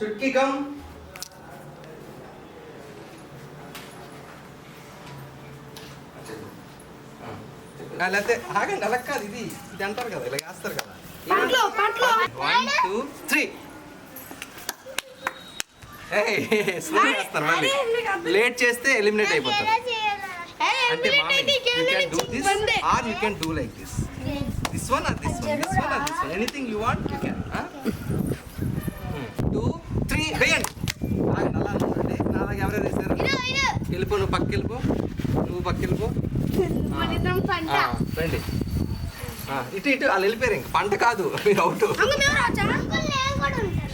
Chutki come. లేకపోతే ఆగండి, అలా కాదు, ఇది ఇది అంటారు కదా, ఇలా వేస్తారు కదా. 1 2 3. స్లో వేస్తారు, మళ్ళీ లేట్ చేస్తే ఎలిమినేట్ అయిపోతారు. అంటే you can do this or you can do like this. This one or this one, this one or this one, anything you want you can. 2 3 వేయండి. ఆగండి, అలా అనుకోండి. నాలాగా ఎవరైనా వేసారు, వెళ్ళిపో, నువ్వు పక్కకి వెళ్ళిపో, నువ్వు పక్కకి వెళ్ళిపో. రండి, ఇటు ఇటు వాళ్ళు వెళ్ళిపోయారు. ఇంక పంట కాదు, మీరు అవుట్.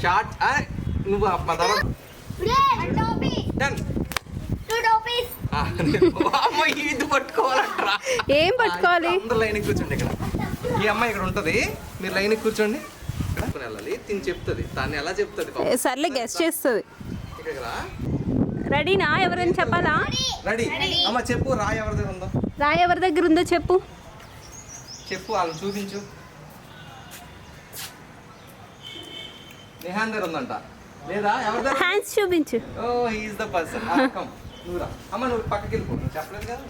షార్ట్ నువ్వు మా తర్వాత ఇది పట్టుకోవాలంటారా? ఏం పట్టుకోవాలి? అందరు లైన్ కూర్చోండి. ఇక్కడ ఈ అమ్మాయి ఇక్కడ ఉంటది, మీరు లైన్ కూర్చోండి. ఇక్కడ వెళ్ళాలి, తిని చెప్తుంది, దాన్ని ఎలా చెప్తుంది? సర్లే, గెస్ట్ చేస్తుంది. ఇక్కడ రెడీనా? ఎవరైనా చెప్పాలా? రెడీ అమ్మ, చెప్పు. రాయి ఎవరి దగ్గర ఉందో, రాయి ఎవరి దగ్గర ఉందో చెప్పు. చెప్పు, వాళ్ళని చూపించు. నిహాన్ దగ్గర ఉందంట, లేదా ఎవరి దగ్గర? హ్యాండ్స్ చూపించు. Oh, he is the person. Come, నువ్వు రా. అమ్మ, నువ్వు పక్కకి వెళ్ళిపో, నువ్వు చెప్పలేదు కదా.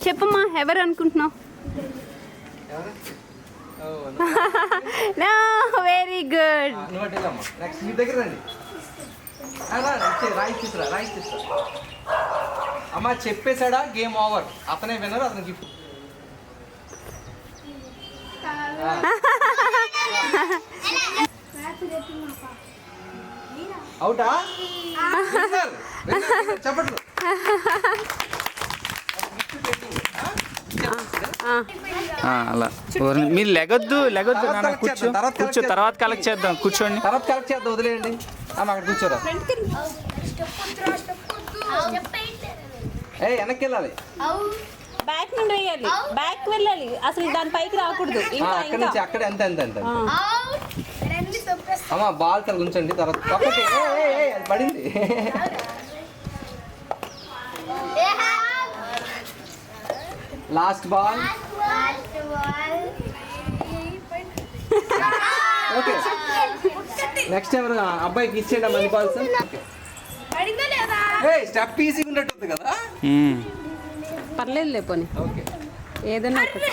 చెప్పమ్మా, ఎవరు అనుకుంటున్నావు? ఎవరు? Very good. నువ్వు అటు వెళ్ళమ్మా. నెక్స్ట్ మీ దగ్గర రండి. రాయి తీసురా, రాయి తీసురా. అమ్మ చెప్పేశాడా, గేమ్ ఓవర్. అతనే విన్నర్, అతను గిఫ్ట్. అవుటా? చెప్పట్లు. అలా మీరు లెగొద్దు కూర్చో, తర్వాత కలెక్ట్ చేద్దాం. కూర్చోండి, తర్వాత కలెక్ట్ చేద్దాం, వదిలేయండి. అక్కడ కూర్చోరా. వెనక్కి వెళ్ళాలి, బ్యాక్ నుండి వేయాలి, బ్యాక్ వెళ్ళాలి. అసలు దాని పైకి రాకూడదు. అక్కడి నుంచి అక్కడ ఎంత ఎంత ఎంత. అమ్మా, బాల్ తల ఉంచండి. తర్వాత పక్కకి అది పడింది. Last ball. ఓకే, నెక్స్ట్ ఎవరు? అబ్బాయికి ఇచ్చేయండి మనీ బాల్స్. స్టెప్ ఈజీగా ఉన్నట్టుంది కదా. పర్లేదు లేపోని, ఓకే, ఏదైనా ఒకటి.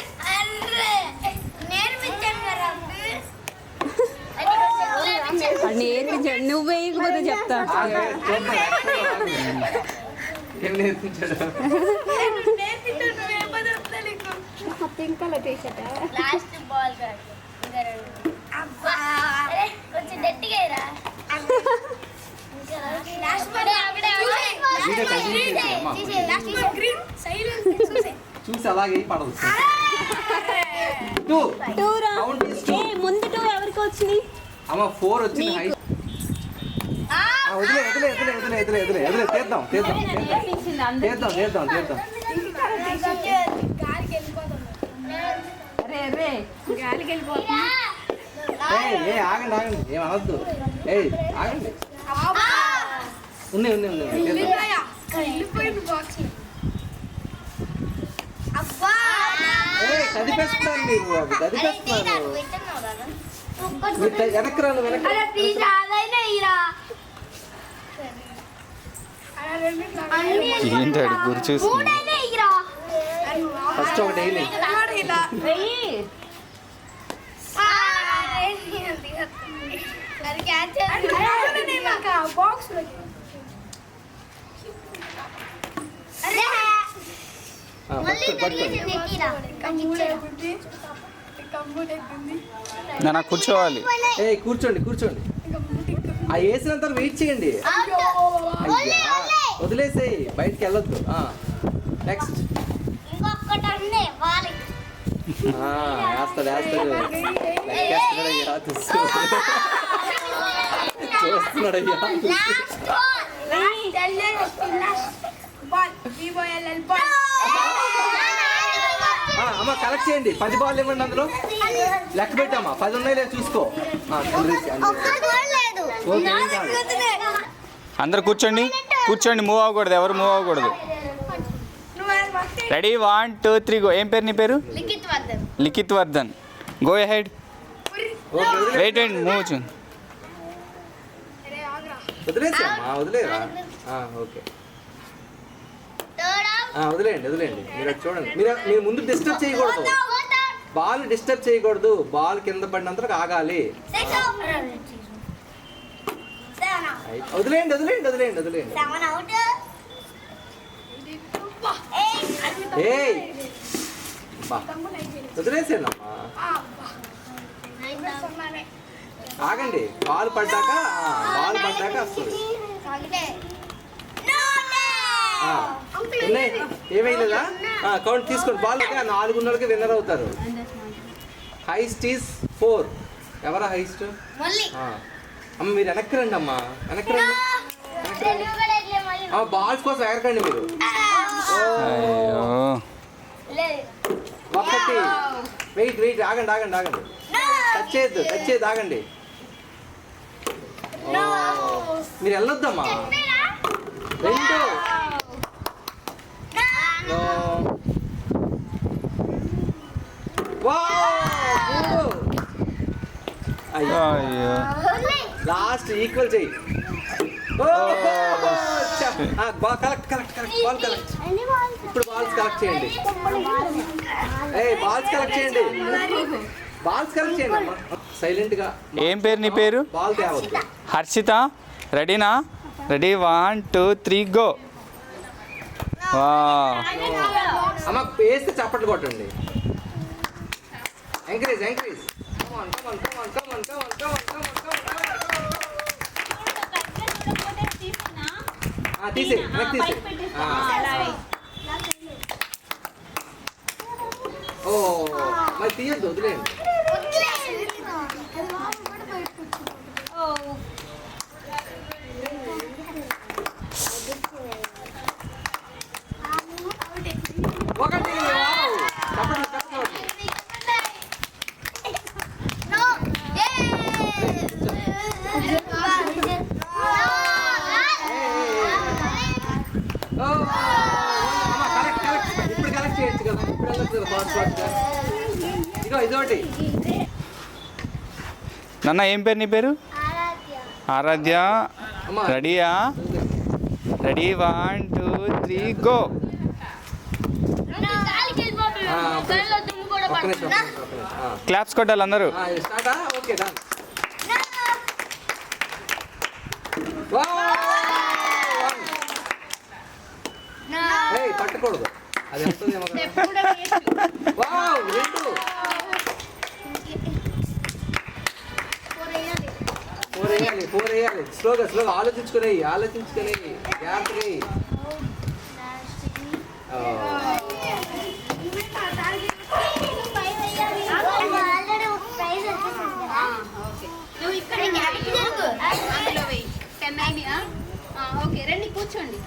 నేర్పించాడు, నువ్వు వేయకపోతే చెప్తా. నేర్పించాడు. చూసి అలాగే పడదు. ముందు 2 ఎవరికి వచ్చినాయి? అమ్మ 4 వచ్చింది. వదిలే వదిలే వదిలే వదిలే వదిలే వదిలే వదిలే తీద్దాం తీద్దాం తీద్దాం తీద్దాం తీద్దాం. ఆగండి ఆగండి, ఏం అనొద్దు. ఆగండి, ఉన్నాయి ఉన్నాయి ఉన్నాయి. కదిపేస్తున్నారు మీరు, అవి కదిపేస్తున్నారు. వెనక్కి రాను, వెనక్కి. ఏంటాడు గురి చూస్తుంది. ఫస్ట్ ఒకటి వేయలే. నా కూర్చోవాలి. కూర్చోండి కూర్చోండి. ఆ వేసినంత వెయిట్ చేయండి. వదిలేసేయి, బయటికి వెళ్ళొద్దు. నెక్స్ట్ వేస్తాడు వేస్తాడు. చూస్తున్నాడు అయ్యా. అమ్మ కలెక్ట్ చేయండి. 10 బాల్ ఇవ్వండి, అందులో లెక్క పెట్టమ్మా. 10 ఉన్నాయి లేదు చూసుకో. అందరు కూర్చోండి కూర్చోండి, మూవ్ అవ్వకూడదు, ఎవరు మూవ్ అవ్వకూడదు. Ready 1 2 3 go. ఏం పేరు నీ పేరు? Likhith Vardhan. Go ahead. Wait wait, move. వదిలేసామ్మా, వదిలేరా? ఓకే, వదిలేయండి. మీరు అటు చూడండి. మీరు ముందు డిస్టర్బ్ చేయకూడదు, బాల్ డిస్టర్బ్ చేయకూడదు. బాల్ కింద పడినంతరకు ఆగాలి. వదిలేయండి. వదిలేసేనమ్మా, ఆగండి. బాల్ పడ్డాక వస్తుంది. ఏమైలేదా? కౌంట్ తీసుకోండి. బాల్ 4 విన్నర్ అవుతారు. Heist is 4. ఎవరా హైస్ట్? అమ్మ మీరు వెనక్కి రండి. అమ్మా వెనక్కి రండి. బాల్స్ కోసం ఎగరకండి మీరు. ఒకటి. వెయిట్ ఆగండి. టచ్ చేయొద్దు, ఆగండి. మీరు వెళ్ళొద్దమ్మా. 2. అయ్యో, లాస్ట్ ఈక్వల్ చెయ్యి. కలెక్ట్. ఇప్పుడు బాల్స్ కలెక్ట్ చేయండి. బాల్స్ కలెక్ట్ చేయండి అమ్మా, సైలెంట్ గా. ఏం పేరు నీ పేరు? బాల్ తేవద్దు. హర్షిత. రెడీనా? Ready 1 2 3 go. అమ్మ వేస్తే చప్పట్లు కొట్టండి. ఎంకరేజ్. తీసే. మరి తీయద్దు, వదిలేయండి. ఒకటి. ఇప్పుడు కలెక్ట్ చేయొచ్చు కదా. ఇప్పుడు వెళ్ళొచ్చు కదా. ఇదొకటి. నాన్న ఏం పేరు నీ పేరు? ఆరాధ్య. రెడీయా? Ready 1 2 3 go. క్లాప్స్ కొట్టాలి అందరూ. Okay, done. పట్టకూడదు, అది వస్తుంది. 4 వేయాలి. స్లోగా ఆలోచించుకునే జాగ్రత్తగా. ఓకే, రండి కూర్చోండి.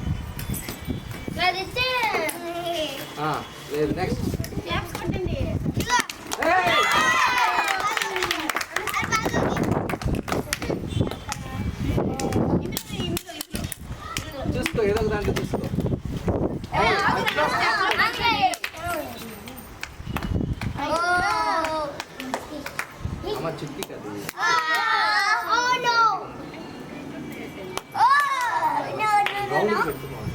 లేదు, నెక్స్ట్. చూసుకో, ఏదో ఒక దాంట్లో చూసుకో. అమ్మ చుట్టి కదా. రౌండ్ పెట్టుకోవాలి.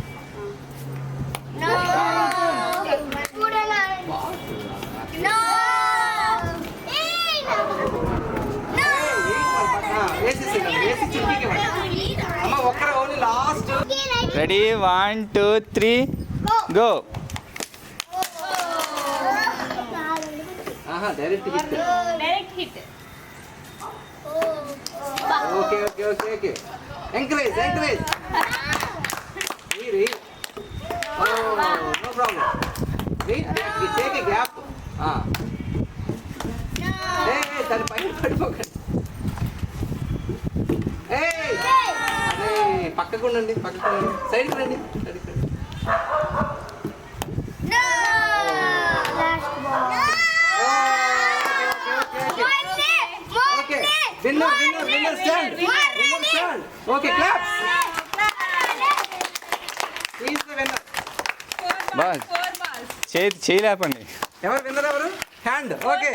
అమ్మ ఒక్కడే, only last. Ready 1 2 3 go. Direct hit. Okay. Encourage. No problem. Take a gap. దాని పైన పడిపోకండి. పక్కకు ఉండండి. సైడ్కి రండి. Okay, winner stand. Okay, claps. He is the winner. Boss చేయి లేపండి. ఎవరు విన్నర్? హ్యాండ్. ఓకే.